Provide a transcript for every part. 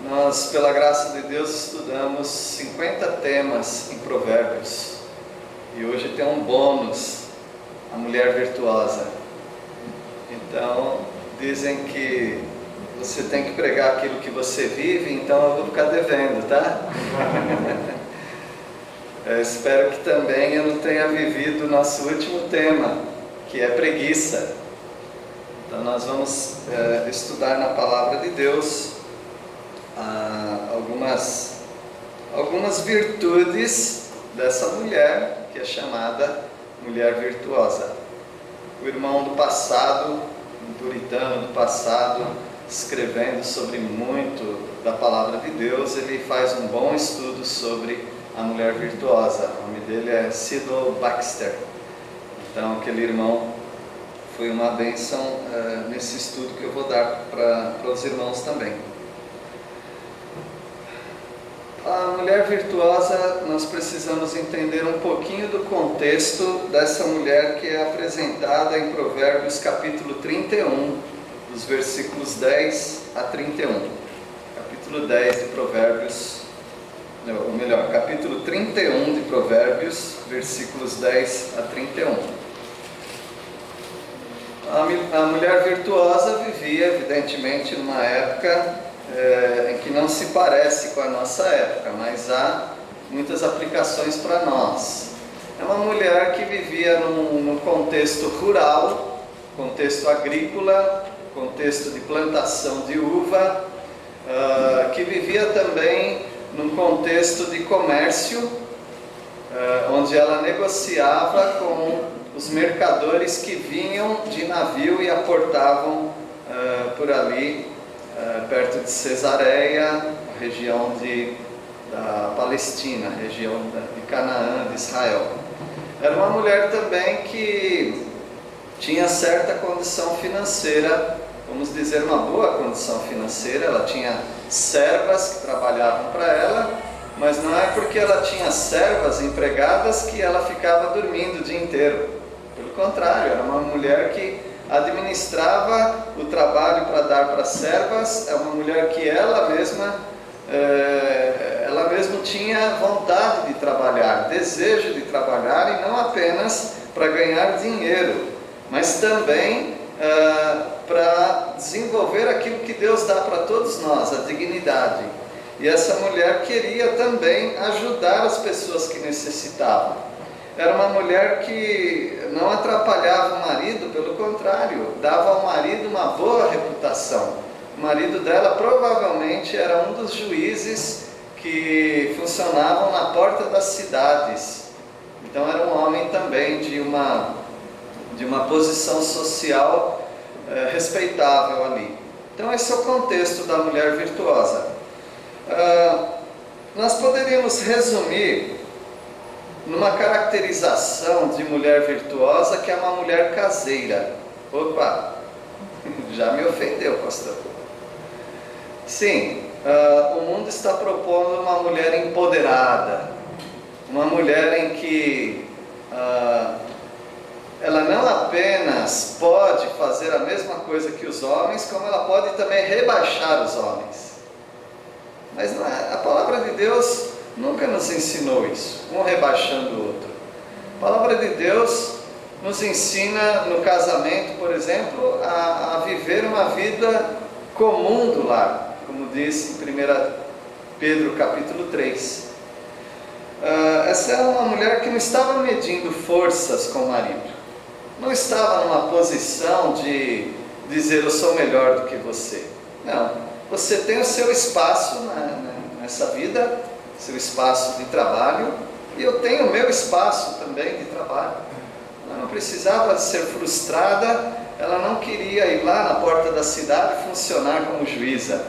Nós, pela graça de Deus, estudamos 50 temas em Provérbios. E hoje tem um bônus, a mulher virtuosa. Então, dizem que você tem que pregar aquilo que você vive, então eu vou ficar devendo, tá? Eu espero que também eu não tenha vivido o nosso último tema, que é preguiça. Então nós vamos estudar na Palavra de Deus algumas virtudes dessa mulher, que é chamada mulher virtuosa. O irmão do passado, um puritano do passado, escrevendo sobre muito da Palavra de Deus, ele faz um bom estudo sobre a mulher virtuosa. O nome dele é Cecil Baxter. Então aquele irmão foi uma bênção nesse estudo que eu vou dar para os irmãos também. A mulher virtuosa, nós precisamos entender um pouquinho do contexto dessa mulher que é apresentada em Provérbios capítulo 31, dos versículos 10 a 31. Capítulo 10 de Provérbios, ou melhor, capítulo 31 de Provérbios, versículos 10 a 31. A mulher virtuosa vivia, evidentemente, numa época em que não se parece com a nossa época, mas há muitas aplicações para nós. É uma mulher que vivia num contexto rural, contexto agrícola, contexto de plantação de uva, que vivia também num contexto de comércio, onde ela negociava com os mercadores que vinham de navio e aportavam por ali, perto de Cesareia, região da Palestina, região de Canaã, de Israel. Era uma mulher também que tinha certa condição financeira, vamos dizer, uma boa condição financeira. Ela tinha servas que trabalhavam para ela, mas não é porque ela tinha servas empregadas que ela ficava dormindo o dia inteiro. Pelo contrário, era uma mulher que administrava o trabalho para dar para as servas. É uma mulher que ela mesma tinha vontade de trabalhar, desejo de trabalhar, e não apenas para ganhar dinheiro, mas também para desenvolver aquilo que Deus dá para todos nós, a dignidade. E essa mulher queria também ajudar as pessoas que necessitavam. Era uma mulher que não atrapalhava o marido, pelo contrário, dava ao marido uma boa reputação. O marido dela provavelmente era um dos juízes que funcionavam na porta das cidades. Então era um homem também de uma posição social respeitável ali. Então esse é o contexto da mulher virtuosa. Nós poderíamos resumir numa caracterização de mulher virtuosa, que é uma mulher caseira. Opa, já me ofendeu, pastor. Sim, o mundo está propondo uma mulher empoderada, uma mulher em que ela não apenas pode fazer a mesma coisa que os homens, como ela pode também rebaixar os homens. Mas não é, a palavra de Deus nunca nos ensinou isso, um rebaixando o outro. A palavra de Deus nos ensina no casamento, por exemplo, a viver uma vida comum do lar, como diz em 1 Pedro capítulo 3. Essa é uma mulher que não estava medindo forças com o marido, não estava numa posição de dizer eu sou melhor do que você. Não, você tem o seu espaço nessa vida, seu espaço de trabalho, e eu tenho o meu espaço também de trabalho. Ela não precisava ser frustrada, ela não queria ir lá na porta da cidade e funcionar como juíza.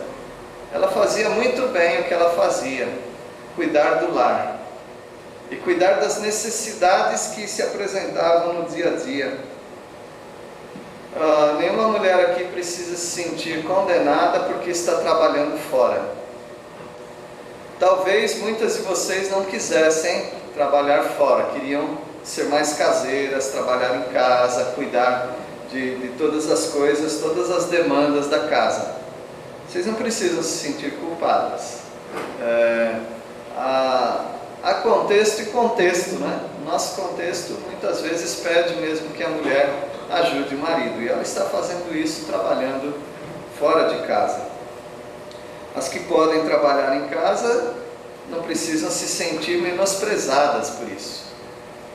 Ela fazia muito bem o que ela fazia, cuidar do lar e cuidar das necessidades que se apresentavam no dia a dia. Nenhuma mulher aqui precisa se sentir condenada porque está trabalhando fora. Talvez muitas de vocês não quisessem trabalhar fora, queriam ser mais caseiras, trabalhar em casa, cuidar de todas as coisas, todas as demandas da casa. vocês não precisam se sentir culpadas. Há contexto e contexto, né? O nosso contexto muitas vezes pede mesmo que a mulher ajude o marido, e ela está fazendo isso trabalhando fora de casa. As que podem trabalhar em casa não precisam se sentir menosprezadas por isso.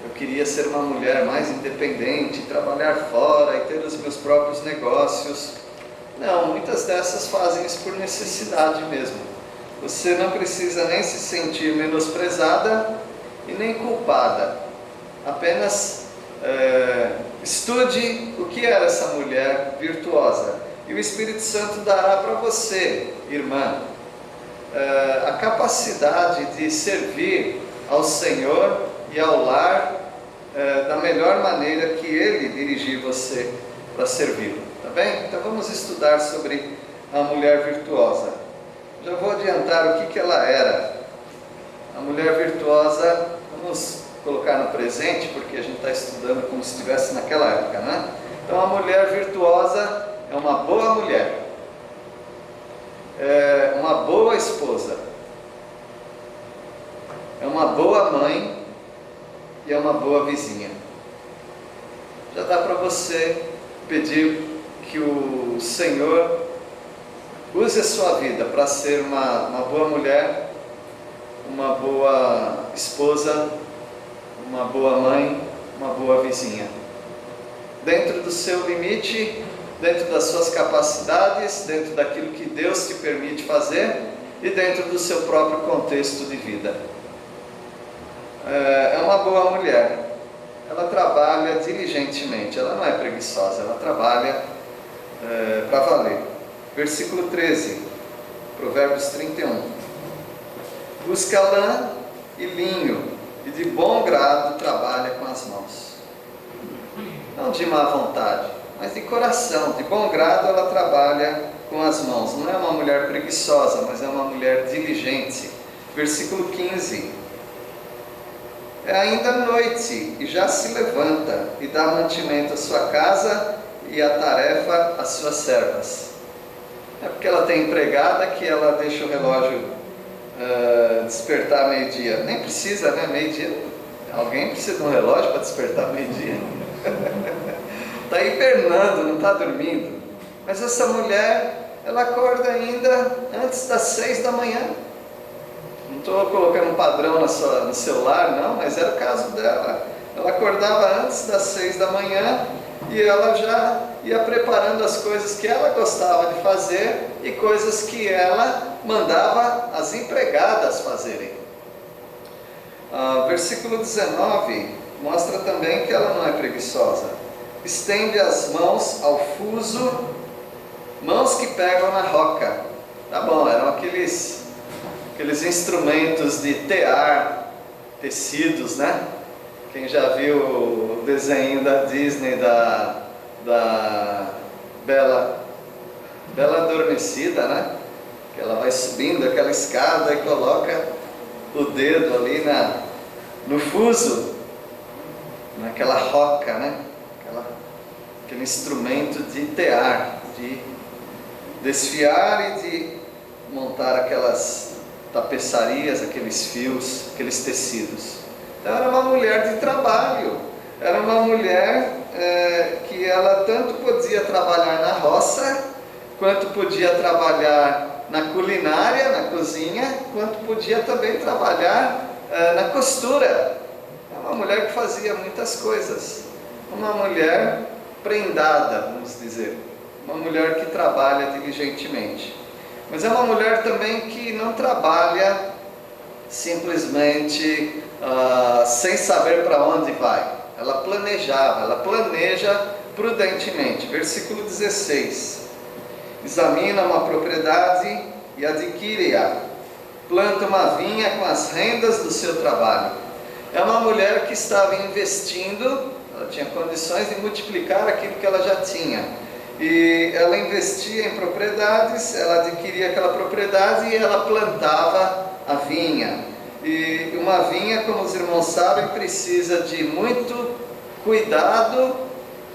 Eu queria ser uma mulher mais independente, trabalhar fora e ter os meus próprios negócios. Não, muitas dessas fazem isso por necessidade mesmo. Você não precisa nem se sentir menosprezada e nem culpada. Apenas estude o que era essa mulher virtuosa. E o Espírito Santo dará para você, irmã, a capacidade de servir ao Senhor e ao lar da melhor maneira que Ele dirigir você para servi-lo. Tá bem? Então vamos estudar sobre a mulher virtuosa. Já vou adiantar o que ela era. A mulher virtuosa, vamos colocar no presente, porque a gente está estudando como se estivesse naquela época, né? Então a mulher virtuosa é uma boa mulher, é uma boa esposa, é uma boa mãe e é uma boa vizinha. Já dá para você pedir que o Senhor use a sua vida para ser uma boa mulher, uma boa esposa, uma boa mãe, uma boa vizinha. Dentro do seu limite, dentro das suas capacidades, dentro daquilo que Deus te permite fazer e dentro do seu próprio contexto de vida. É uma boa mulher. Ela trabalha diligentemente, ela não é preguiçosa, ela trabalha para valer. Versículo 13, Provérbios 31. Busca lã e linho, e de bom grado trabalha com as mãos. Não de má vontade, mas de coração, de bom grado ela trabalha com as mãos. Não é uma mulher preguiçosa, mas é uma mulher diligente. Versículo 15. É ainda noite, e já se levanta, e dá mantimento à sua casa, e a tarefa às suas servas. É porque ela tem empregada que ela deixa o relógio despertar meio-dia. Nem precisa, né? Meio-dia. Alguém precisa de um relógio para despertar meio-dia? Está hibernando, não está dormindo. Mas essa mulher, ela acorda ainda antes das 6 da manhã. Não estou colocando um padrão no celular, não, mas era o caso dela. Ela acordava antes das 6 da manhã e ela já ia preparando as coisas que ela gostava de fazer e coisas que ela mandava as empregadas fazerem. Versículo 19 mostra também que ela não é preguiçosa. Estende as mãos ao fuso, mãos que pegam na roca. Tá bom, eram aqueles instrumentos de tear tecidos, né? Quem já viu o desenho da Disney da Bela Adormecida, né? Que ela vai subindo aquela escada e coloca o dedo ali no fuso, naquela roca, né? Aquele instrumento de tear, de desfiar e de montar aquelas tapeçarias, aqueles fios, aqueles tecidos. Então era uma mulher de trabalho, era uma mulher que ela tanto podia trabalhar na roça, quanto podia trabalhar na culinária, na cozinha, quanto podia também trabalhar na costura. É uma mulher que fazia muitas coisas, uma mulher prendada, vamos dizer, uma mulher que trabalha diligentemente. Mas é uma mulher também que não trabalha simplesmente sem saber para onde vai. Ela planeja prudentemente. Versículo 16. Examina uma propriedade e adquire-a. Planta uma vinha com as rendas do seu trabalho. É uma mulher que estava investindo, ela tinha condições de multiplicar aquilo que ela já tinha. E ela investia em propriedades, ela adquiria aquela propriedade e ela plantava a vinha. E uma vinha, como os irmãos sabem, precisa de muito cuidado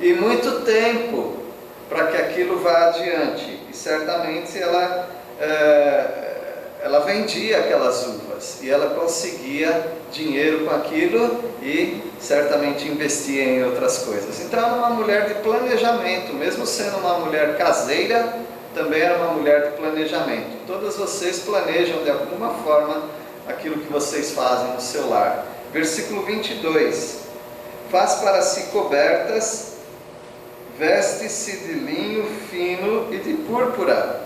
e muito tempo para que aquilo vá adiante. E certamente ela vendia aquelas uvas e ela conseguia dinheiro com aquilo e certamente investia em outras coisas. Então era uma mulher de planejamento, mesmo sendo uma mulher caseira, também era uma mulher de planejamento. Todas vocês planejam de alguma forma aquilo que vocês fazem no seu lar. Versículo 22. Faz para si cobertas, veste-se de linho fino e de púrpura.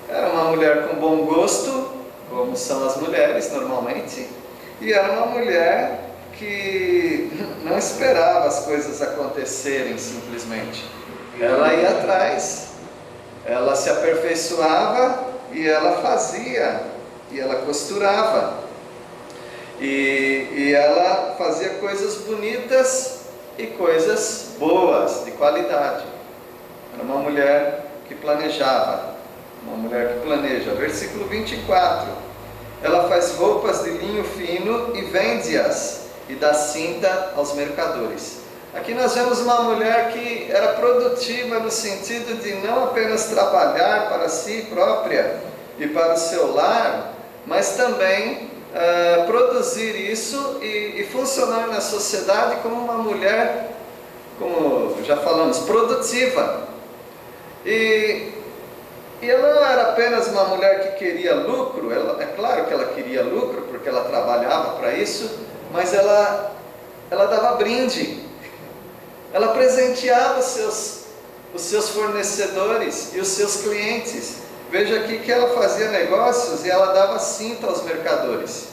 Era uma mulher com bom gosto, como são as mulheres normalmente, e era uma mulher que não esperava as coisas acontecerem simplesmente. Ela ia atrás, ela se aperfeiçoava e ela fazia, e ela costurava, e ela fazia coisas bonitas e coisas boas, de qualidade. Era uma mulher que planejava, uma mulher que planeja. Versículo 24. Ela faz roupas de linho fino e vende-as, e dá cinta aos mercadores. Aqui nós vemos uma mulher que era produtiva no sentido de não apenas trabalhar para si própria e para o seu lar, mas também produzir isso e funcionar na sociedade como uma mulher, como já falamos, produtiva. E ela não era apenas uma mulher que queria lucro, é claro que ela queria lucro, porque ela trabalhava para isso, mas ela dava brinde, ela presenteava os seus fornecedores e os seus clientes. Veja aqui que ela fazia negócios e ela dava cinta aos mercadores.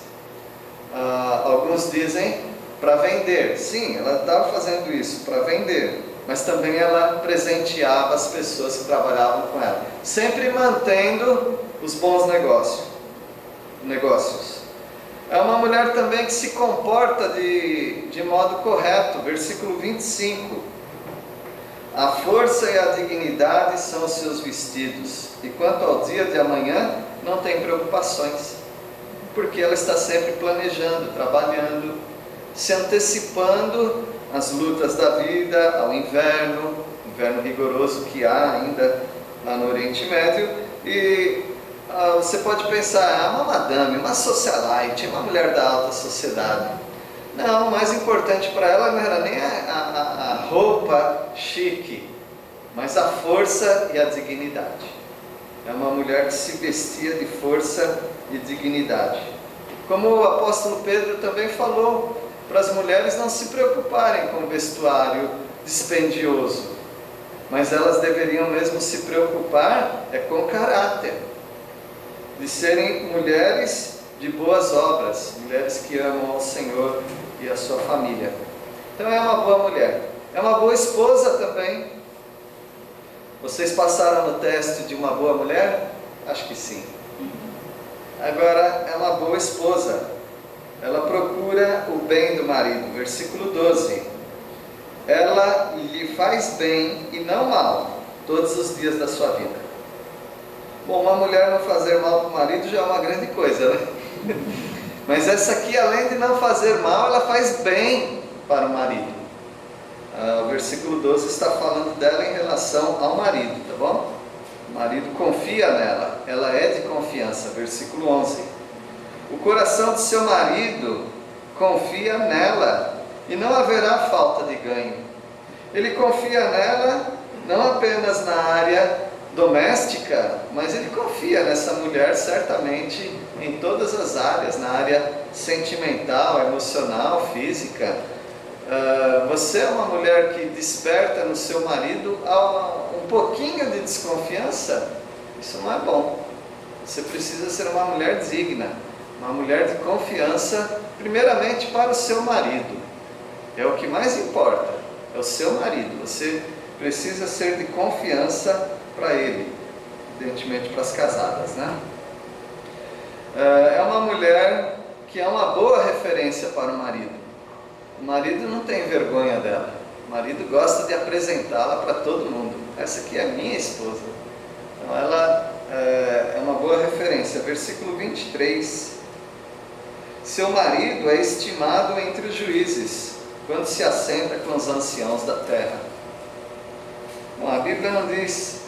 Alguns dizem para vender. Sim, ela estava fazendo isso para vender, mas também ela presenteava as pessoas que trabalhavam com ela, sempre mantendo os bons negócios. É uma mulher também que se comporta de modo correto. Versículo 25. A força e a dignidade são os seus vestidos, e quanto ao dia de amanhã, não tem preocupações, porque ela está sempre planejando, trabalhando, se antecipando às lutas da vida, ao inverno rigoroso que há ainda lá no Oriente Médio. E você pode pensar, uma madame, uma socialite, uma mulher da alta sociedade. Não, o mais importante para ela não era nem a roupa chique, mas a força e a dignidade. É uma mulher que se vestia de força e dignidade. Como o apóstolo Pedro também falou, para as mulheres não se preocuparem com o vestuário dispendioso, mas elas deveriam mesmo se preocupar com o caráter, de serem mulheres de boas obras, mulheres que amam ao Senhor e a sua família. Então é uma boa mulher, é uma boa esposa também. Vocês passaram no teste de uma boa mulher? Acho que sim. Agora é uma boa esposa. Ela procura o bem do marido. Versículo 12. Ela lhe faz bem e não mal todos os dias da sua vida. Bom, uma mulher não fazer mal para o marido já é uma grande coisa, né? Mas essa aqui, além de não fazer mal, ela faz bem para o marido. O versículo 12 está falando dela em relação ao marido, tá bom? O marido confia nela, ela é de confiança. Versículo 11. O coração de seu marido confia nela e não haverá falta de ganho. Ele confia nela não apenas na área doméstica, mas ele confia nessa mulher certamente em todas as áreas, na área sentimental, emocional, física. Você é uma mulher que desperta no seu marido um pouquinho de desconfiança? Isso não é bom. Você precisa ser uma mulher digna, uma mulher de confiança, primeiramente para o seu marido. É o que mais importa, é o seu marido. Você precisa ser de confiança para ele, evidentemente para as casadas, né? É uma mulher que é uma boa referência para o marido. O marido não tem vergonha dela. O marido gosta de apresentá-la para todo mundo. Essa aqui é a minha esposa. Então ela é uma boa referência. Versículo 23. Seu marido é estimado entre os juízes, quando se assenta com os anciãos da terra. Bom, a Bíblia não diz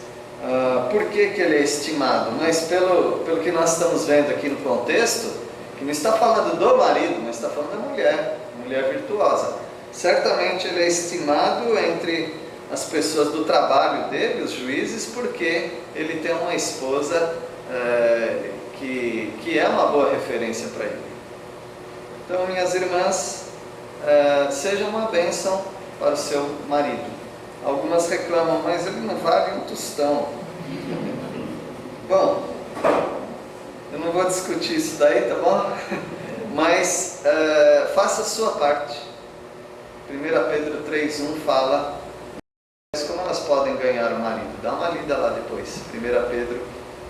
Por que ele é estimado? Mas pelo que nós estamos vendo aqui no contexto, que não está falando do marido, mas está falando da mulher virtuosa. Certamente ele é estimado entre as pessoas do trabalho dele, os juízes, porque ele tem uma esposa que é uma boa referência para ele. Então, minhas irmãs, seja uma bênção para o seu marido. Algumas reclamam, mas ele não vale um tostão. Bom, eu não vou discutir isso daí, tá bom? Mas faça a sua parte. 1 Pedro 3,1 fala como elas podem ganhar o marido. Dá uma lida lá depois. 1 Pedro,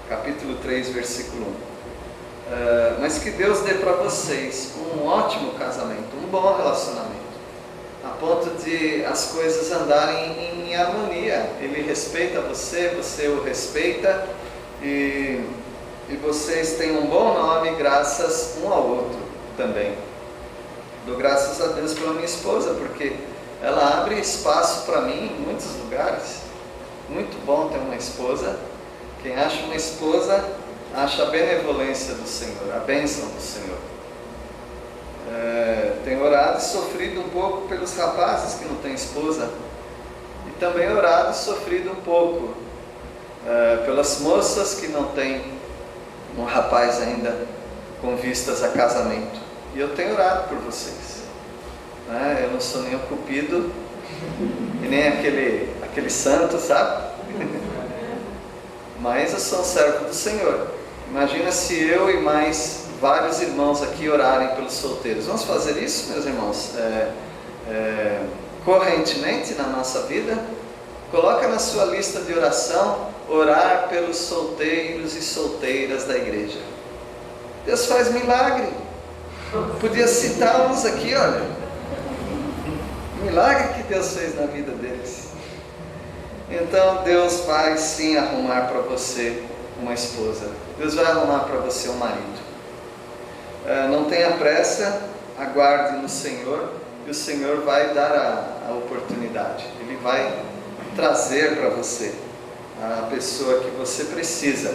capítulo 3, versículo 1. Mas que Deus dê para vocês um ótimo casamento, um bom relacionamento, a ponto de as coisas andarem em harmonia. Ele respeita você, você o respeita, e vocês têm um bom nome graças um ao outro também. Dou graças a Deus pela minha esposa, porque ela abre espaço para mim em muitos lugares. Muito bom ter uma esposa. Quem acha uma esposa, acha a benevolência do Senhor, a bênção do Senhor. Tenho orado e sofrido um pouco pelos rapazes que não têm esposa, e também orado e sofrido um pouco pelas moças que não têm um rapaz ainda com vistas a casamento. E eu tenho orado por vocês. Eu não sou nem o cupido e nem aquele santo, sabe? Mas eu sou um servo do Senhor. Imagina se eu e mais vários irmãos aqui orarem pelos solteiros. Vamos fazer isso, meus irmãos, correntemente na nossa vida? Coloca na sua lista de oração, orar pelos solteiros e solteiras da igreja. Deus faz milagre. Podia citar uns aqui, olha. Milagre que Deus fez na vida deles. Então Deus vai sim arrumar para você uma esposa. Deus vai arrumar para você um marido. Não tenha pressa, aguarde no Senhor, e o Senhor vai dar a oportunidade. Ele vai trazer para você a pessoa que você precisa.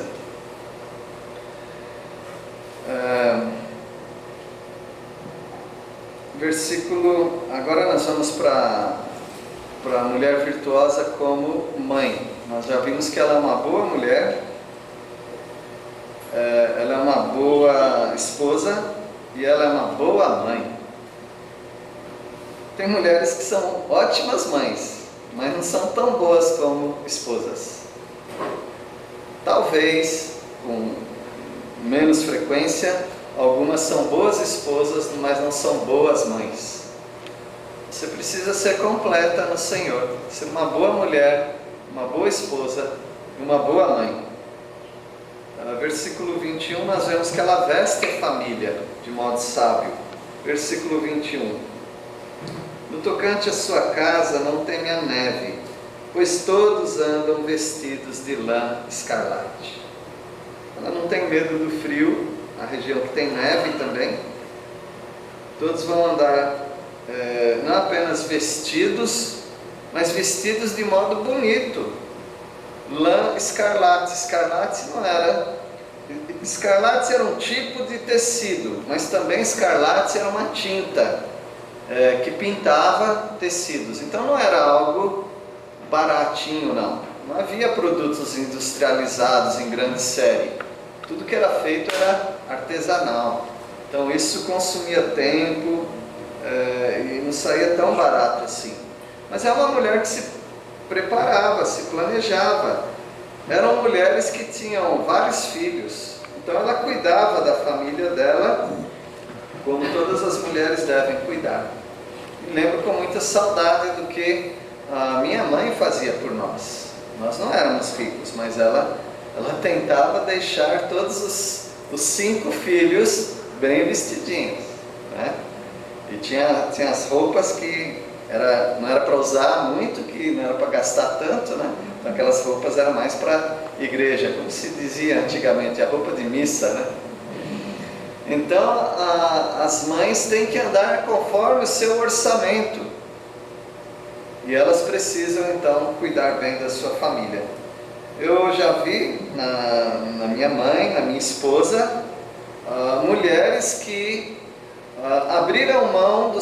Agora nós vamos para a mulher virtuosa como mãe. Nós já vimos que ela é uma boa mulher, ela é uma boa esposa e ela é uma boa mãe. Tem mulheres que são ótimas mães, mas não são tão boas como esposas. Talvez, com menos frequência, algumas são boas esposas, mas não são boas mães. Você precisa ser completa no Senhor, ser uma boa mulher, uma boa esposa e uma boa mãe. Versículo 21, nós vemos que ela veste a família de modo sábio. Versículo 21. No tocante à sua casa não teme a neve, pois todos andam vestidos de lã escarlate. Ela não tem medo do frio, a região que tem neve também. Todos vão andar não apenas vestidos, mas vestidos de modo bonito. Lã escarlate. Escarlate era um tipo de tecido, mas também escarlate era uma tinta que pintava tecidos. Então não era algo baratinho, não. Não havia produtos industrializados em grande série. Tudo que era feito era artesanal. Então isso consumia tempo e não saía tão barato assim. Mas é uma mulher que se preparava, se planejava. Eram mulheres que tinham vários filhos. Então ela cuidava da família dela como todas as mulheres devem cuidar. Me lembro com muita saudade do que a minha mãe fazia por nós. Nós não éramos ricos, mas ela tentava deixar todos os 5 filhos bem vestidinhos, né? E tinha as roupas que não era para usar muito, que não era para gastar tanto, né? Então aquelas roupas eram mais para igreja, como se dizia antigamente, a roupa de missa, né? Então as mães têm que andar conforme o seu orçamento, e elas precisam então cuidar bem da sua família. Eu já vi na minha mãe, na minha esposa, mulheres que abriram mão do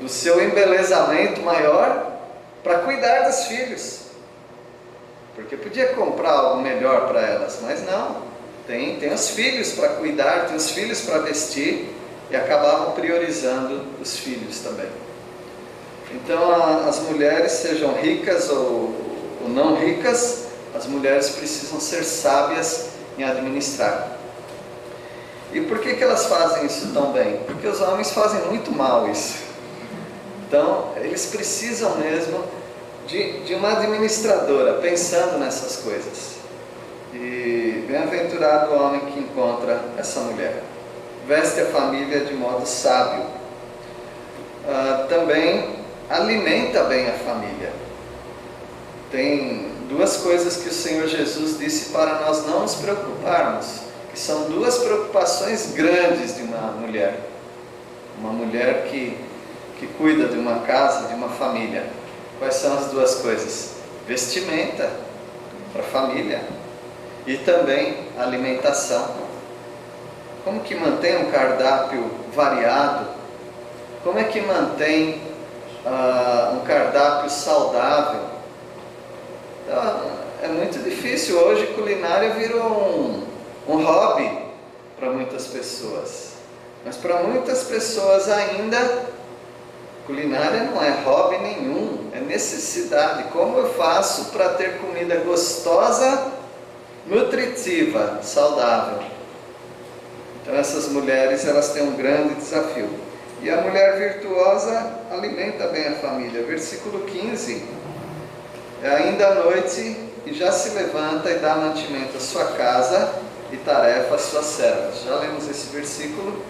seu embelezamento maior para cuidar dos filhos. Porque podia comprar algo melhor para elas, mas não. Tem os filhos para cuidar, tem os filhos para vestir, e acabavam priorizando os filhos também. Então, as mulheres, sejam ricas ou não ricas, as mulheres precisam ser sábias em administrar. E por que elas fazem isso tão bem? Porque os homens fazem muito mal isso. Então, eles precisam mesmo de uma administradora, pensando nessas coisas. E bem-aventurado o homem que encontra essa mulher. Veste a família de modo sábio. Também alimenta bem a família. Tem duas coisas que o Senhor Jesus disse para nós não nos preocuparmos, que são duas preocupações grandes de uma mulher. Uma mulher que cuida de uma casa, de uma família. Quais são as duas coisas? Vestimenta para a família e também alimentação. Como que mantém um cardápio variado? Como é que mantém um cardápio saudável? Então, é muito difícil. Hoje culinária virou um hobby para muitas pessoas. Mas para muitas pessoas ainda, culinária não é hobby nenhum, é necessidade. Como eu faço para ter comida gostosa, nutritiva, saudável? Então essas mulheres, elas têm um grande desafio. E a mulher virtuosa alimenta bem a família. Versículo 15. Ainda à noite, e já se levanta e dá mantimento à sua casa e tarefa às suas servas. Já lemos esse versículo,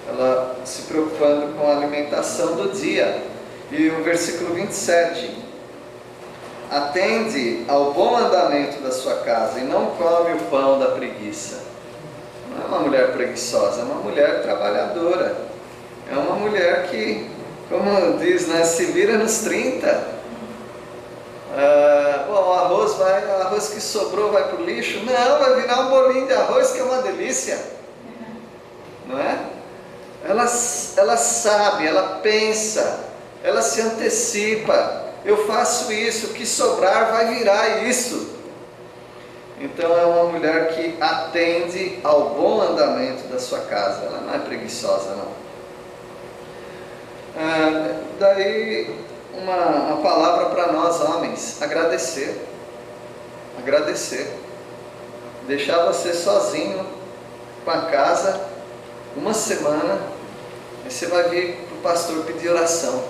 ela se preocupando com a alimentação do dia. E o versículo 27. Atende ao bom andamento da sua casa e não come o pão da preguiça. Não é uma mulher preguiçosa, é uma mulher trabalhadora. É uma mulher que, como diz, né, se vira nos 30. Bom, o arroz que sobrou vai para o lixo? Não, vai virar um bolinho de arroz que é uma delícia. Não é? Ela sabe, ela pensa, ela se antecipa. Eu faço isso, o que sobrar vai virar isso. Então é uma mulher que atende ao bom andamento da sua casa. Ela não é preguiçosa, não. Daí uma palavra para nós homens: agradecer. Agradecer. Deixar você sozinho com a casa uma semana, aí você vai vir para o pastor pedir oração.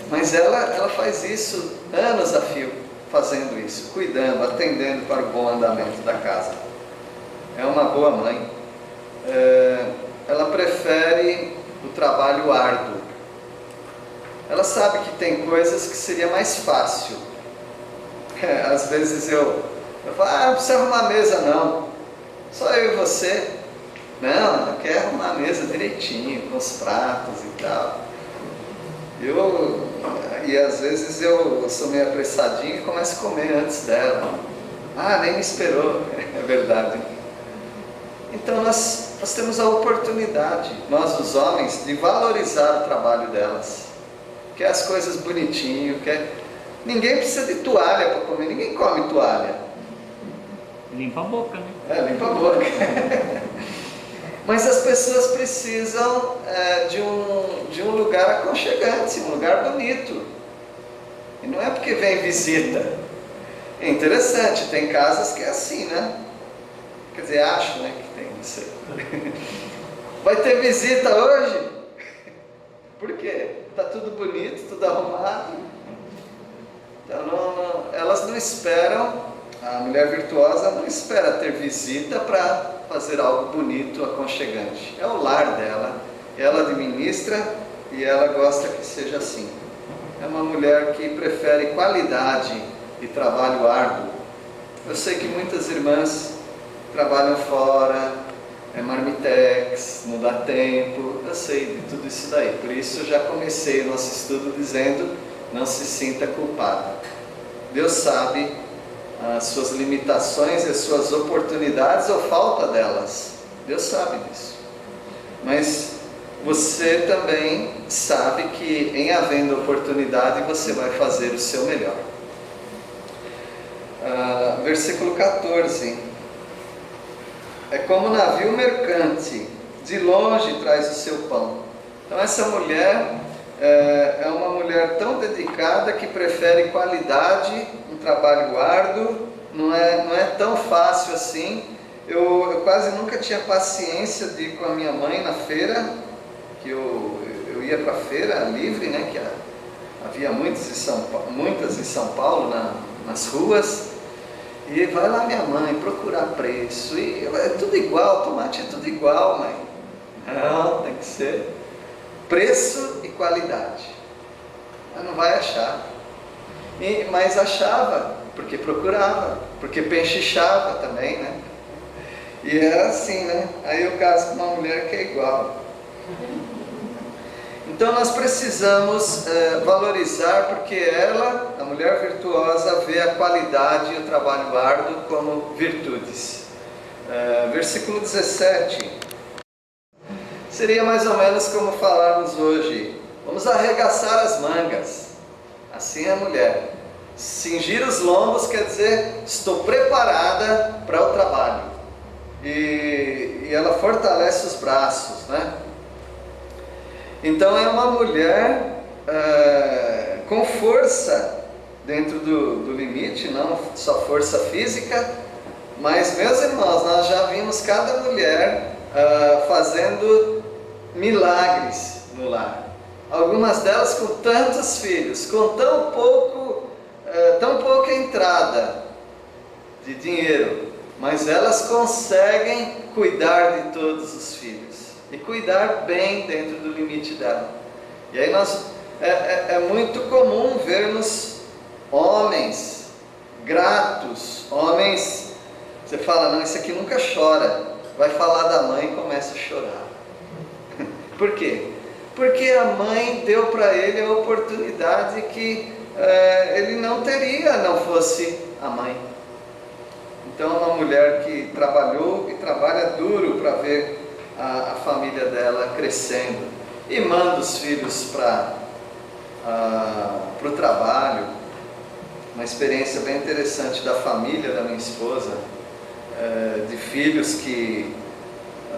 Mas ela faz isso anos a fio, fazendo isso, cuidando, atendendo para o bom andamento da casa. É uma boa mãe. Ela prefere o trabalho árduo. Ela sabe que tem coisas que seria mais fácil. Às vezes eu falo, não precisa arrumar a mesa não, só eu e você. Não, ela quer arrumar a mesa direitinho, com os pratos e tal. E às vezes eu sou meio apressadinho e começo a comer antes dela. Nem me esperou. É verdade. Então nós temos a oportunidade, nós os homens, de valorizar o trabalho delas. Quer as coisas bonitinho, ninguém precisa de toalha para comer, ninguém come toalha. Limpa a boca, né? Limpa a boca. Mas as pessoas precisam de um lugar aconchegante, um lugar bonito. E não é porque vem visita. É interessante, tem casas que é assim, né? Quer dizer, acho, né, que tem, não sei. Vai ter visita hoje? Por quê? Está tudo bonito, tudo arrumado. Então elas não esperam, a mulher virtuosa não espera ter visita para fazer algo bonito, aconchegante. É o lar dela, ela administra e ela gosta que seja assim. É uma mulher que prefere qualidade e trabalho árduo. Eu sei que muitas irmãs trabalham fora, marmitex, não dá tempo, eu sei de tudo isso daí. Por isso eu já comecei o nosso estudo dizendo, não se sinta culpada. Deus sabe as suas limitações e as suas oportunidades ou falta delas. Deus sabe disso. Mas você também sabe que em havendo oportunidade você vai fazer o seu melhor. Versículo 14. É como navio mercante, de longe traz o seu pão. Então essa mulher é uma mulher tão dedicada que prefere qualidade, um trabalho árduo, não é tão fácil assim. Eu quase nunca tinha paciência de ir com a minha mãe na feira, que eu ia para a feira livre, né, que havia muitas em São Paulo, nas ruas, e vai lá minha mãe procurar preço, e é tudo igual, tomate é tudo igual, mãe. Não, tem que ser preço e qualidade. Ela não vai achar. Mas achava, porque procurava, porque penchichava também, né? E era assim, né? Aí eu caso com uma mulher que é igual. Então nós precisamos valorizar, porque ela, a mulher virtuosa, vê a qualidade e o trabalho árduo como virtudes. Versículo 17. Seria mais ou menos como falarmos hoje: vamos arregaçar as mangas. Assim é a mulher. Cingir os lombos quer dizer, estou preparada para o trabalho. E ela fortalece os braços, né? Então é uma mulher com força dentro do limite, não só força física, mas, meus irmãos, nós já vimos cada mulher fazendo milagres no lar. Algumas delas com tantos filhos, com tão pouca entrada de dinheiro, mas elas conseguem cuidar de todos os filhos e cuidar bem dentro do limite dela. E aí é muito comum vermos homens gratos, homens, você fala, não, esse aqui nunca chora, vai falar da mãe e começa a chorar. Por quê? Porque a mãe deu para ele a oportunidade que ele não teria não fosse a mãe. Então é uma mulher que trabalhou e trabalha duro para ver a família dela crescendo, e manda os filhos para o trabalho. Uma experiência bem interessante da família da minha esposa, de filhos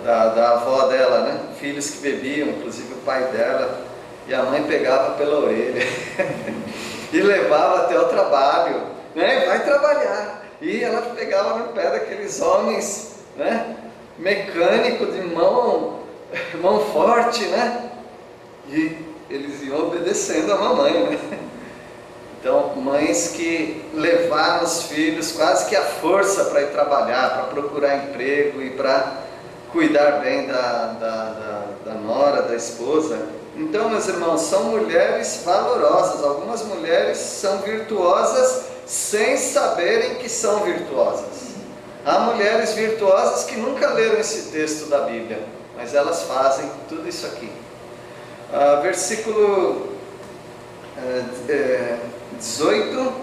da avó dela, né? Filhos que bebiam, inclusive o pai dela, e a mãe pegava pela orelha e levava até o trabalho, né? Vai trabalhar. E ela pegava no pé daqueles homens, né? Mecânico de mão forte, né? E eles iam obedecendo a mamãe, né? Então, mães que levaram os filhos quase que à força para ir trabalhar, para procurar emprego e para cuidar bem da nora, da esposa. Então, meus irmãos, são mulheres valorosas. Algumas mulheres são virtuosas sem saberem que são virtuosas. Há mulheres virtuosas que nunca leram esse texto da Bíblia, mas elas fazem tudo isso aqui. Versículo 18,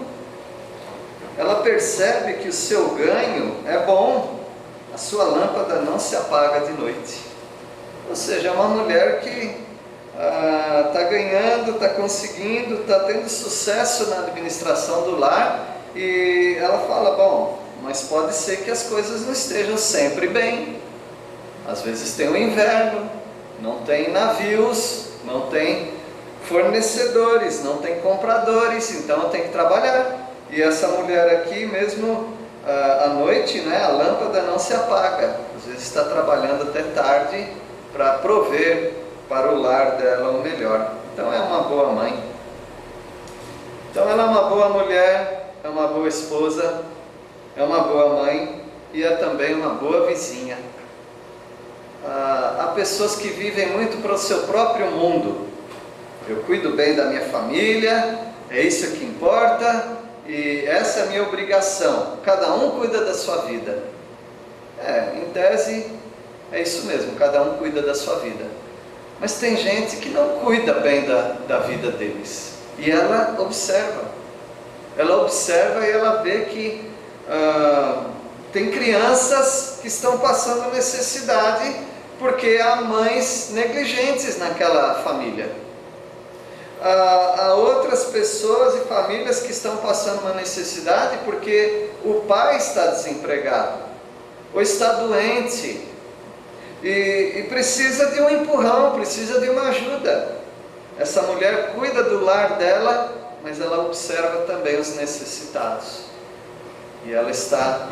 ela percebe que o seu ganho é bom, a sua lâmpada não se apaga de noite. Ou seja, é uma mulher que está ganhando, está conseguindo, está tendo sucesso na administração do lar, e ela fala, bom, mas pode ser que as coisas não estejam sempre bem. Às vezes tem o inverno, não tem navios, não tem fornecedores, não tem compradores, então eu tenho que trabalhar. E essa mulher aqui, mesmo à noite, né, a lâmpada não se apaga. Às vezes está trabalhando até tarde para prover para o lar dela o melhor. Então é uma boa mãe. Então ela é uma boa mulher, é uma boa esposa, é uma boa mãe e é também uma boa vizinha. Há pessoas que vivem muito para o seu próprio mundo. Eu cuido bem da minha família, é isso que importa, e essa é a minha obrigação. Cada um cuida da sua vida. Em tese, é isso mesmo, cada um cuida da sua vida. Mas tem gente que não cuida bem da vida deles. E ela observa. Ela observa e ela vê que tem crianças que estão passando necessidade porque há mães negligentes naquela família. Há outras pessoas e famílias que estão passando uma necessidade porque o pai está desempregado ou está doente e precisa de um empurrão, precisa de uma ajuda. Essa mulher cuida do lar dela, mas ela observa também os necessitados e ela está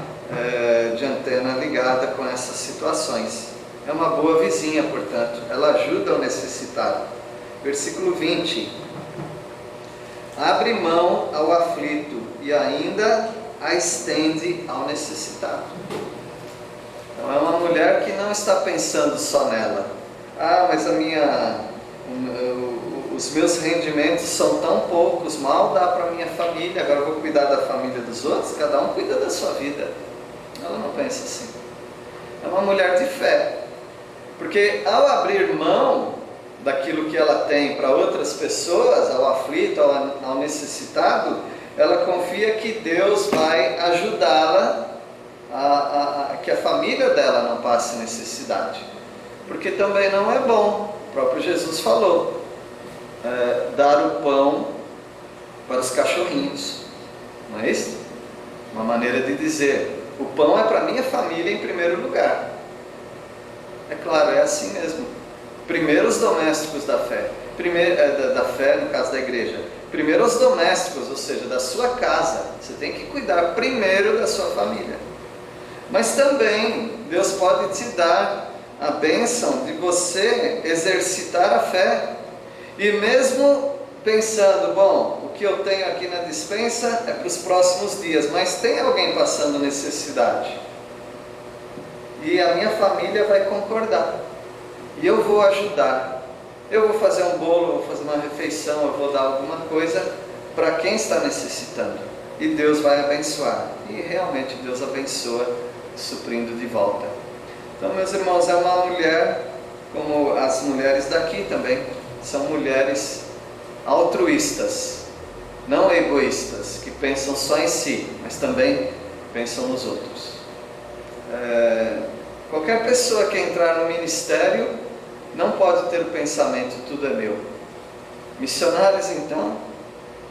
de antena ligada com essas situações. É uma boa vizinha, portanto, ela ajuda o necessitado. Versículo 20: abre mão ao aflito e ainda a estende ao necessitado. Então é uma mulher que não está pensando só nela. Mas os meus rendimentos são tão poucos, mal dá para a minha família, agora eu vou cuidar da família dos outros. Cada um cuida da sua vida. Ela não pensa assim. É uma mulher de fé, porque ao abrir mão daquilo que ela tem para outras pessoas, ao aflito, ao necessitado, ela confia que Deus vai ajudá-la que a família dela não passe necessidade, porque também não é bom. O próprio Jesus falou, dar o pão para os cachorrinhos, não é isso? Uma maneira de dizer, o pão é para minha família em primeiro lugar. É claro, é assim mesmo. Primeiro os domésticos da fé, da fé no caso da igreja. Primeiro os domésticos, ou seja, da sua casa. Você tem que cuidar primeiro da sua família. Mas também Deus pode te dar a bênção de você exercitar a fé. E mesmo pensando, bom, o que eu tenho aqui na despensa é para os próximos dias, mas tem alguém passando necessidade. E a minha família vai concordar. E eu vou ajudar. Eu vou fazer um bolo, eu vou fazer uma refeição, eu vou dar alguma coisa para quem está necessitando. E Deus vai abençoar. E realmente Deus abençoa, suprindo de volta. Então, meus irmãos, é uma mulher, como as mulheres daqui também, são mulheres altruístas, não egoístas, que pensam só em si, mas também pensam nos outros. Qualquer pessoa que entrar no ministério não pode ter o pensamento, tudo é meu. Missionários, então,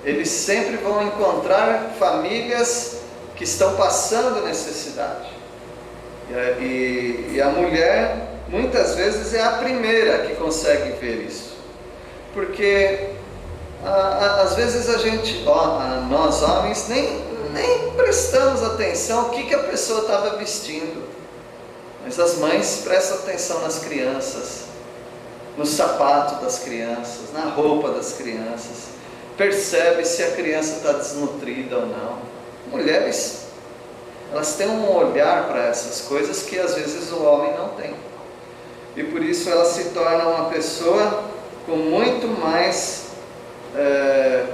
eles sempre vão encontrar famílias que estão passando necessidade. E a mulher, muitas vezes, é a primeira que consegue ver isso. Porque, às vezes, nós homens, nem prestamos atenção o que a pessoa estava vestindo. Mas as mães prestam atenção nas crianças, no sapato das crianças, na roupa das crianças. Percebe se a criança está desnutrida ou não. Mulheres, elas têm um olhar para essas coisas que às vezes o homem não tem. E por isso ela se torna uma pessoa com muito mais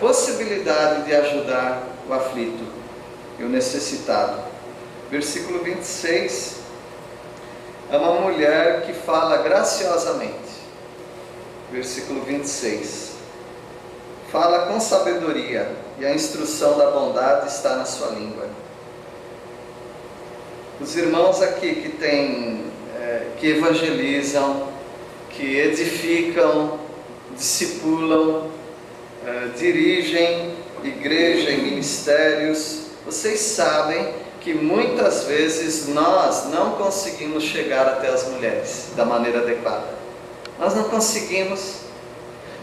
possibilidade de ajudar o aflito e o necessitado. Versículo 26, é uma mulher que fala graciosamente. Versículo 26, fala com sabedoria e a instrução da bondade está na sua língua. Os irmãos aqui que evangelizam, que edificam, discipulam, dirigem igreja e ministérios, vocês sabem que muitas vezes nós não conseguimos chegar até as mulheres da maneira adequada. Nós não conseguimos,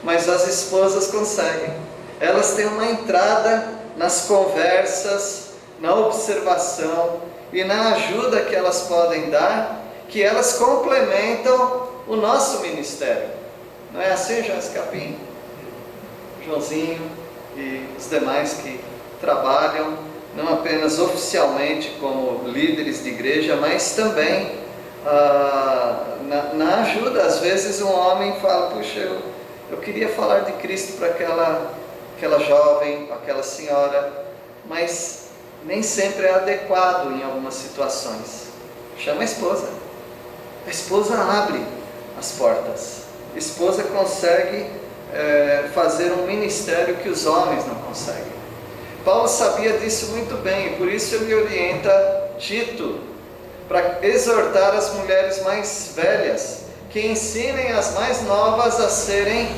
mas as esposas conseguem. Elas têm uma entrada nas conversas, na observação e na ajuda que elas podem dar, que elas complementam o nosso ministério. Não é assim, João Escapim, Joãozinho e os demais que trabalham, não apenas oficialmente como líderes de igreja, mas também na ajuda. Às vezes um homem fala, puxa, eu queria falar de Cristo para aquela jovem, para aquela senhora, mas nem sempre é adequado em algumas situações. Chama a esposa. A esposa abre as portas. A esposa consegue fazer um ministério que os homens não conseguem. Paulo sabia disso muito bem, e por isso ele orienta Tito para exortar as mulheres mais velhas, que ensinem as mais novas a serem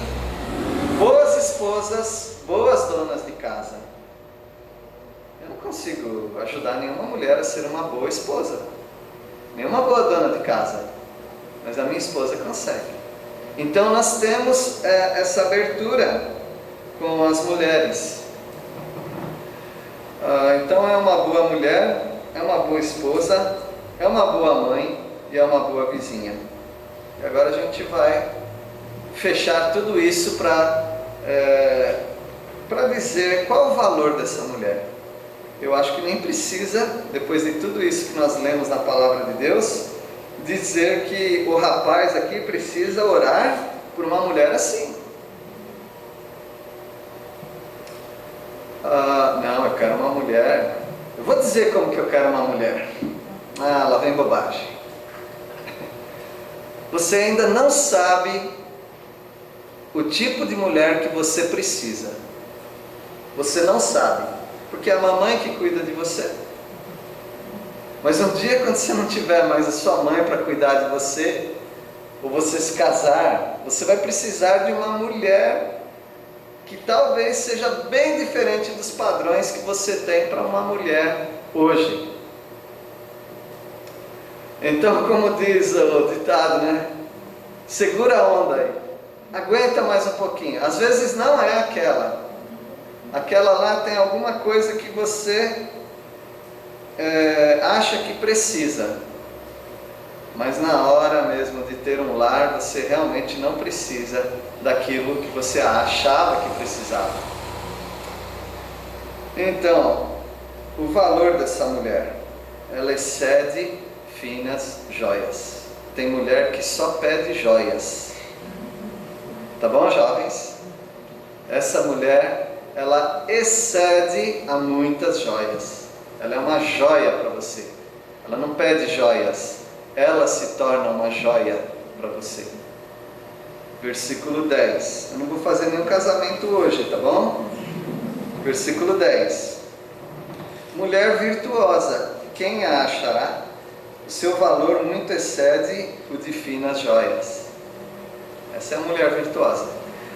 boas esposas, boas donas de casa. Eu não consigo ajudar nenhuma mulher a ser uma boa esposa, nenhuma boa dona de casa, mas a minha esposa consegue. Então nós temos essa abertura com as mulheres. Então é uma boa mulher, é uma boa esposa, é uma boa mãe e é uma boa vizinha. E agora a gente vai fechar tudo isso para dizer qual o valor dessa mulher. Eu acho que nem precisa, depois de tudo isso que nós lemos na palavra de Deus, dizer que o rapaz aqui precisa orar por uma mulher assim. Não, eu quero uma mulher. Eu vou dizer como que eu quero uma mulher. Lá vem bobagem. Você ainda não sabe o tipo de mulher que você precisa. Você não sabe, porque é a mamãe que cuida de você. Mas um dia, quando você não tiver mais a sua mãe para cuidar de você, ou você se casar, você vai precisar de uma mulher que talvez seja bem diferente dos padrões que você tem para uma mulher hoje. Então, como diz o ditado, né? Segura a onda aí, aguenta mais um pouquinho. Às vezes não é aquela lá tem alguma coisa que você acha que precisa, mas na hora mesmo de ter um lar, você realmente não precisa daquilo que você achava que precisava. Então, o valor dessa mulher, ela excede finas joias. Tem mulher que só pede joias. Tá bom, jovens? Essa mulher, ela excede a muitas joias. Ela é uma joia para você. Ela não pede joias, ela se torna uma joia para você. Versículo 10. Eu não vou fazer nenhum casamento hoje, tá bom? Versículo 10. Mulher virtuosa, quem a achará? O seu valor muito excede o de finas joias. Essa é a mulher virtuosa.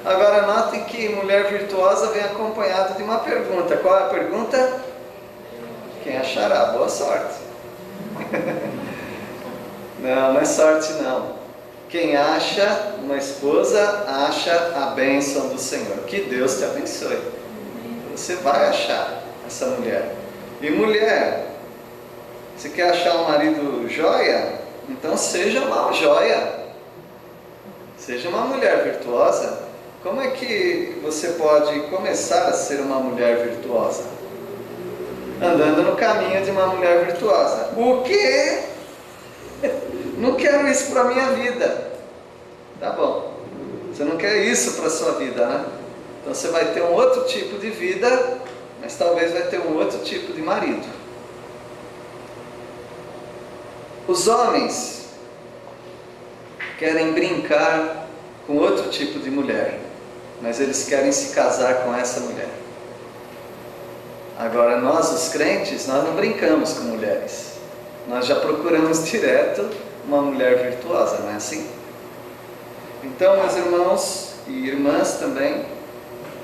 Agora note que mulher virtuosa vem acompanhada de uma pergunta. Qual é a pergunta? Quem achará? Boa sorte. Não é sorte não. Quem acha uma esposa, acha a bênção do Senhor. Que Deus te abençoe. Você vai achar essa mulher. E mulher, você quer achar um marido joia? Então seja uma joia. Seja uma mulher virtuosa. Como é que você pode começar a ser uma mulher virtuosa? Andando no caminho de uma mulher virtuosa. O quê? Não quero isso para a minha vida. Tá bom. Você não quer isso para a sua vida, né? Então você vai ter um outro tipo de vida, mas talvez vai ter um outro tipo de marido. Os homens querem brincar com outro tipo de mulher, mas eles querem se casar com essa mulher. Agora nós, os crentes, nós não brincamos com mulheres. Nós já procuramos direto uma mulher virtuosa, não é assim? Então, meus irmãos e irmãs também,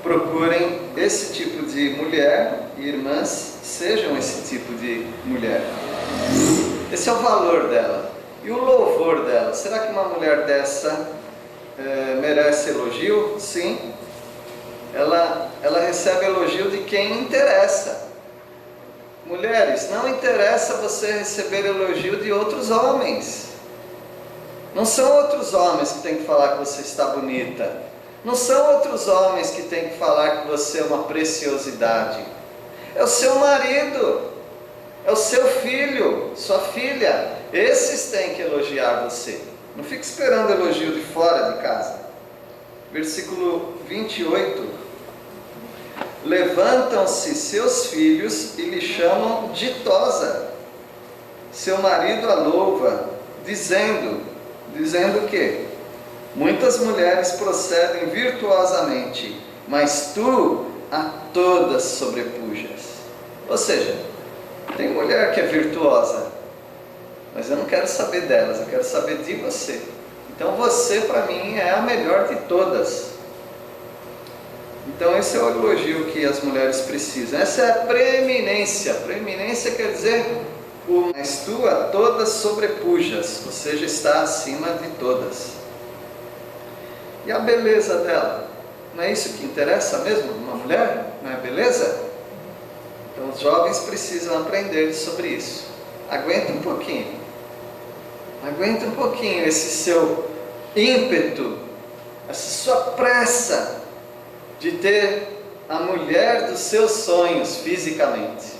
procurem esse tipo de mulher, e irmãs, sejam esse tipo de mulher. Esse é o valor dela. E o louvor dela. Será que uma mulher dessa merece elogio? Sim. Ela recebe elogio de quem interessa. Mulheres, não interessa você receber elogio de outros homens. Não são outros homens que têm que falar que você está bonita. Não são outros homens que têm que falar que você é uma preciosidade. É o seu marido, é o seu filho, sua filha. Esses têm que elogiar você. Não fique esperando elogio de fora de casa. Versículo 28. Levantam-se seus filhos e lhe chamam ditosa. Seu marido a louva, dizendo o quê? Muitas mulheres procedem virtuosamente, mas tu a todas sobrepujas. Ou seja, tem mulher que é virtuosa, mas eu não quero saber delas, eu quero saber de você. Então você para mim é a melhor de todas. Então esse é o elogio que as mulheres precisam. Essa é a preeminência. Preeminência quer dizer, mas tu a todas sobrepujas, ou seja, está acima de todas. E a beleza dela? Não é isso que interessa mesmo? Uma mulher? Não é beleza? Então os jovens precisam aprender sobre isso. Aguenta um pouquinho. Aguenta um pouquinho esse seu ímpeto, essa sua pressa de ter a mulher dos seus sonhos fisicamente.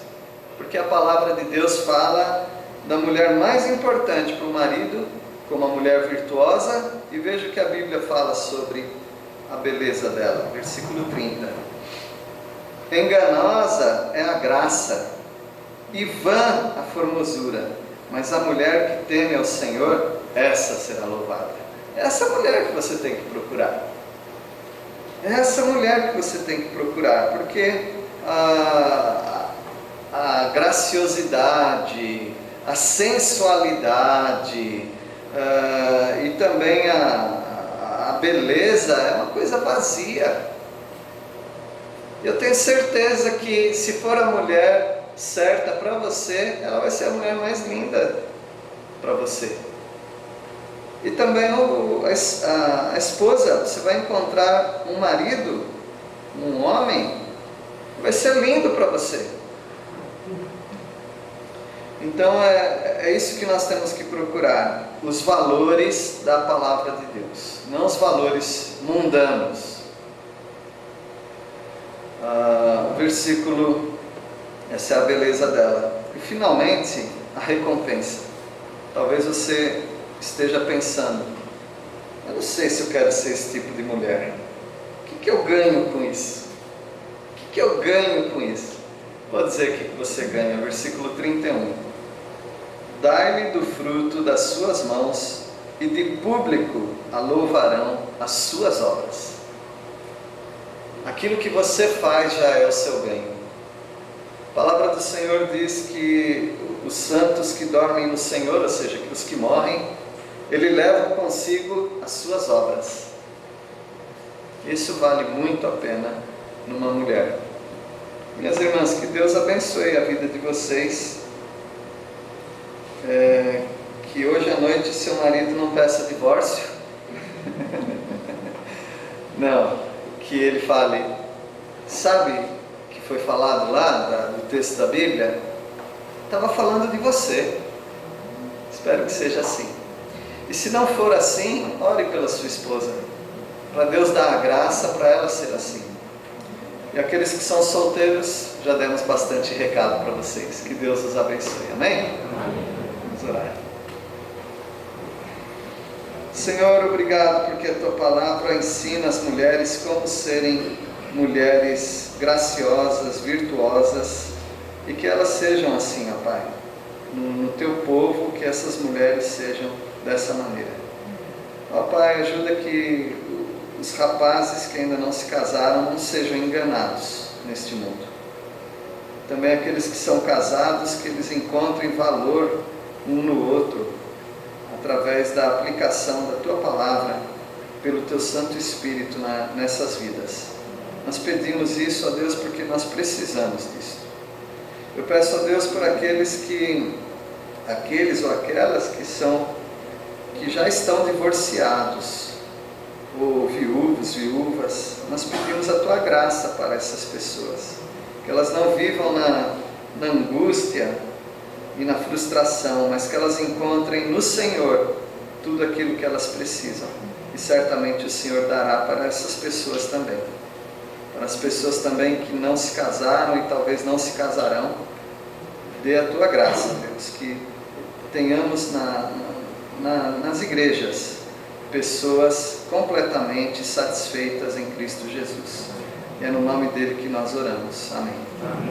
Porque a palavra de Deus fala da mulher mais importante para o marido, como a mulher virtuosa, e veja o que a Bíblia fala sobre a beleza dela, versículo 30. Enganosa é a graça, e vã a formosura, mas a mulher que teme ao Senhor, essa será louvada. Essa mulher que você tem que procurar. Essa mulher que você tem que procurar, porque a graciosidade, a sensualidade e também a beleza é uma coisa vazia. Eu tenho certeza que se for a mulher certa para você, ela vai ser a mulher mais linda para você. E também a esposa, você vai encontrar um marido, um homem, que vai ser lindo para você. Então é isso que nós temos que procurar, os valores da palavra de Deus, não os valores mundanos. Versículo, essa é a beleza dela. E finalmente, a recompensa. Talvez você esteja pensando, eu não sei se eu quero ser esse tipo de mulher. O que eu ganho com isso? O que eu ganho com isso? Vou dizer o que você ganha, versículo 31. Dai-lhe do fruto das suas mãos, e de público a louvarão as suas obras. Aquilo que você faz já é o seu ganho. A palavra do Senhor diz que os santos que dormem no Senhor, ou seja, que os que morrem, Ele leva consigo as suas obras. Isso vale muito a pena numa mulher. Minhas irmãs, que Deus abençoe a vida de vocês. Que hoje à noite seu marido não peça divórcio. Não, que ele fale, sabe que foi falado lá no texto da Bíblia? Estava falando de você. Espero que seja assim. E se não for assim, ore pela sua esposa, para Deus dar a graça para ela ser assim. E aqueles que são solteiros, já demos bastante recado para vocês. Que Deus os abençoe. Amém? Vamos orar. Senhor, obrigado porque a Tua palavra ensina as mulheres como serem mulheres graciosas, virtuosas, e que elas sejam assim, ó Pai. No Teu povo, que essas mulheres sejam dessa maneira. Ó Pai, ajuda que os rapazes que ainda não se casaram não sejam enganados neste mundo. Também aqueles que são casados, que eles encontrem valor um no outro, através da aplicação da Tua palavra, pelo Teu Santo Espírito nessas vidas. Nós pedimos isso, ó Deus, porque nós precisamos disso. Eu peço a Deus por aqueles ou aquelas que já estão divorciados, ou viúvos, viúvas. Nós pedimos a Tua graça para essas pessoas, que elas não vivam na angústia e na frustração, mas que elas encontrem no Senhor tudo aquilo que elas precisam. E certamente o Senhor dará para essas pessoas também. Para as pessoas também que não se casaram e talvez não se casarão, dê a Tua graça, Deus, que tenhamos nas igrejas pessoas completamente satisfeitas em Cristo Jesus. E é no nome dele que nós oramos. Amém. Amém.